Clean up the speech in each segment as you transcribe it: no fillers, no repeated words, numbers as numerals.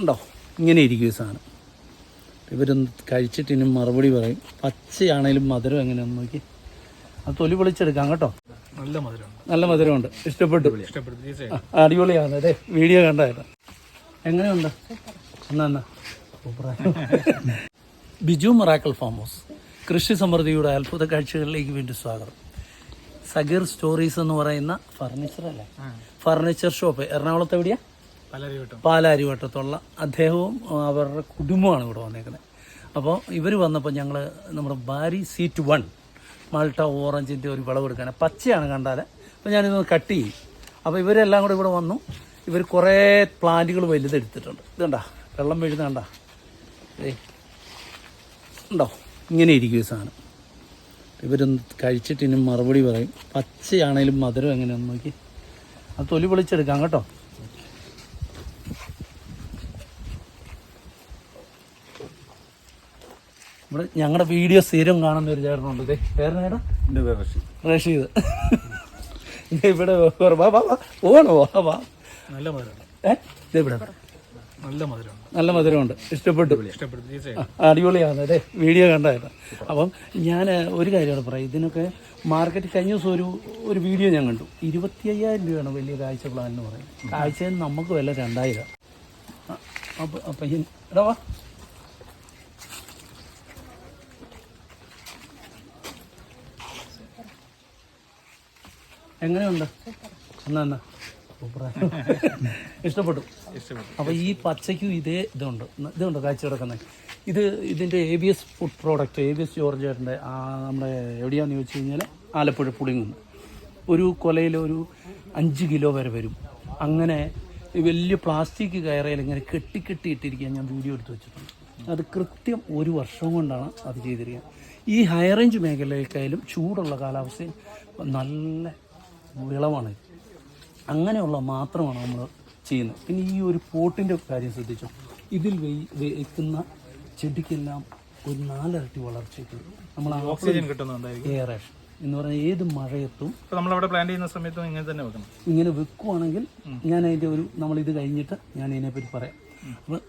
ഉണ്ടോ? ഇങ്ങനെ ഇരിക്കും ഈ സാധനം. ഇവരൊന്ന് കഴിച്ചിട്ട് ഇനി മറുപടി പറയും. പച്ചയാണേലും മധുരം എങ്ങനെയാണെന്ന് നോക്കി. അത് തൊലി പൊളിച്ചെടുക്കാം കേട്ടോ. നല്ല മധുരമുണ്ട്. ഇഷ്ടപ്പെട്ടു. അടിപൊളിയാണ്. അതെ, വീഡിയോ കണ്ടായിരുന്നു. എങ്ങനെയുണ്ട്? എന്നാ ബിജു മിറാക്കിൾ ഫാം ഹൗസ് കൃഷി സമൃദ്ധിയുടെ അത്ഭുത കാഴ്ചകളിലേക്ക് വീണ്ടും സ്വാഗതം. സഗീർ സ്റ്റോറീസ് എന്ന് പറയുന്ന ഫർണിച്ചർ ഷോപ്പ് എറണാകുളത്ത് എവിടെയാ? പാലാരിവട്ടത്തുള്ള അദ്ദേഹവും അവരുടെ കുടുംബമാണ് ഇവിടെ വന്നേക്കുന്നത്. അപ്പോൾ ഇവർ വന്നപ്പോൾ ഞങ്ങൾ നമ്മുടെ ബാരി സീറ്റ് 1 മാൾട്ട ഓറഞ്ചിൻ്റെ ഒരു വിളവെടുക്കാൻ പച്ചയാണ് കണ്ടാൽ. അപ്പോൾ ഞാനിതൊന്ന് കട്ട് ചെയ്യും. അപ്പോൾ ഇവരെല്ലാം കൂടെ ഇവിടെ വന്നു. ഇവർ കുറേ പ്ലാന്റുകൾ വലുതെടുത്തിട്ടുണ്ട്. ഇതുണ്ടാ വെള്ളം വീഴുന്ന കണ്ടാ ഉണ്ടോ? ഇങ്ങനെ ഇരിക്കും ഈ സാധനം. ഇവരൊന്ന് കഴിച്ചിട്ട് ഇനി മറുപടി പറയും. പച്ചയാണേലും മധുരം എങ്ങനെയാണെന്ന് നോക്കി. അത് തൊലി പൊളിച്ചെടുക്കാം കേട്ടോ. ഇവിടെ ഞങ്ങളുടെ വീഡിയോ സ്ഥിരം കാണുന്ന ഒരു ചേട്ടനുണ്ട്. ഇതേ പേര് നേടാ? റഷീദ്. ഇവിടെ ഓണോ വാ. നല്ല മധുരമുണ്ട്. ഇഷ്ടപ്പെട്ടു. അടിപൊളിയാണ്. അതെ, വീഡിയോ കണ്ടായിരുന്നു. അപ്പം ഞാൻ ഒരു കാര്യമാണ് പറയാം. ഇതിനൊക്കെ മാർക്കറ്റ് കഴിഞ്ഞ ദിവസം ഒരു വീഡിയോ ഞാൻ കണ്ടു. 25,000 രൂപയാണ് വലിയ കാഴ്ച പ്ലാൻ എന്ന് പറയും. കാഴ്ചയിൽ നമുക്ക് വില 2,000. അപ്പം എടാ വാ. എങ്ങനെയുണ്ട്? എന്നാ ഇഷ്ടപ്പെട്ടു. അപ്പോൾ ഈ പച്ചയ്ക്കും ഇതുണ്ട് കാഴ്ച കിടക്കുന്നത്. ഇതിൻ്റെ ABS ഫുഡ് പ്രോഡക്റ്റ്, ABS ജോർജേട്ടൻ്റെ നമ്മുടെ എവിടെയാണെന്ന് ചോദിച്ചു കഴിഞ്ഞാൽ ആലപ്പുഴ പുളിങ്ങുന്ന്. ഒരു കൊലയിൽ ഒരു 5 കിലോ വരെ വരും. അങ്ങനെ വലിയ പ്ലാസ്റ്റിക് കയറയിൽ ഇങ്ങനെ കെട്ടിയിട്ടിരിക്കാൻ ഞാൻ വീഡിയോ എടുത്ത് വെച്ചിട്ടുണ്ട്. അത് കൃത്യം 1 വർഷം കൊണ്ടാണ് അത് ചെയ്തിരിക്കുന്നത്. ഈ ഹൈ റേഞ്ച് മേഖലയിലേക്കായാലും ചൂടുള്ള കാലാവസ്ഥയിൽ നല്ല വിളവാണ്. അങ്ങനെയുള്ള മാത്രമാണ് നമ്മൾ ചെയ്യുന്നത്. പിന്നെ ഈ ഒരു പോട്ടിൻ്റെ കാര്യം ശ്രദ്ധിച്ചു. ഇതിൽ വയ്ക്കുന്ന ചെടിക്കെല്ലാം ഒരു 4 ഇരട്ടി വളർച്ചയ്ക്ക് നമ്മൾ ഓക്സിജൻ കിട്ടുന്നുണ്ടായിരിക്കും. എയറേഷൻ എന്ന് പറഞ്ഞാൽ ഏത് മഴയത്തും നമ്മളവിടെ പ്ലാന്റ് ചെയ്യുന്ന സമയത്തും ഇങ്ങനെ തന്നെ വെക്കണം. ഇങ്ങനെ വെക്കുവാണെങ്കിൽ ഞാൻ അതിൻ്റെ നമ്മളിത് കഴിഞ്ഞിട്ട് ഞാൻ ഇതിനെപ്പറ്റി പറയാം. അപ്പോൾ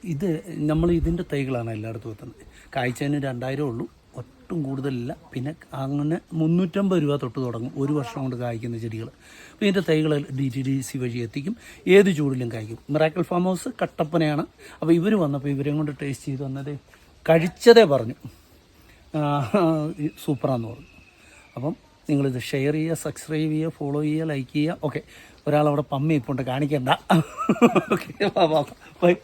നമ്മൾ ഇതിൻ്റെ തൈകളാണ് എല്ലായിടത്തും എത്തുന്നത്. കായ്ച്ചതിന് 2,000 ഉള്ളൂ, ഒട്ടും കൂടുതലില്ല. പിന്നെ അങ്ങനെ 350 രൂപ തൊട്ട് തുടങ്ങും 1 വർഷം കൊണ്ട് കായ്ക്കുന്ന ചെടികൾ. അപ്പോൾ ഇതിൻ്റെ തൈകൾ DTDC വഴി എത്തിക്കും. ഏത് ചൂടിലും കായ്ക്കും. മിറാക്കിൾ ഫാം ഹൗസ് കട്ടപ്പനയാണ്. അപ്പോൾ ഇവർ വന്നപ്പോൾ ഇവരെയും കൊണ്ട് ടേസ്റ്റ് ചെയ്ത് വന്നത് കഴിച്ചതേ പറഞ്ഞു സൂപ്പറാന്ന് പറഞ്ഞു. അപ്പം നിങ്ങളിത് ഷെയർ ചെയ്യുക, സബ്സ്ക്രൈബ് ചെയ്യുക, ഫോളോ ചെയ്യുക, ലൈക്ക് ചെയ്യുക. ഓക്കെ, ഒരാളവിടെ പമ്മി ഇപ്പോൾ കാണിക്കണ്ട. Okay, by.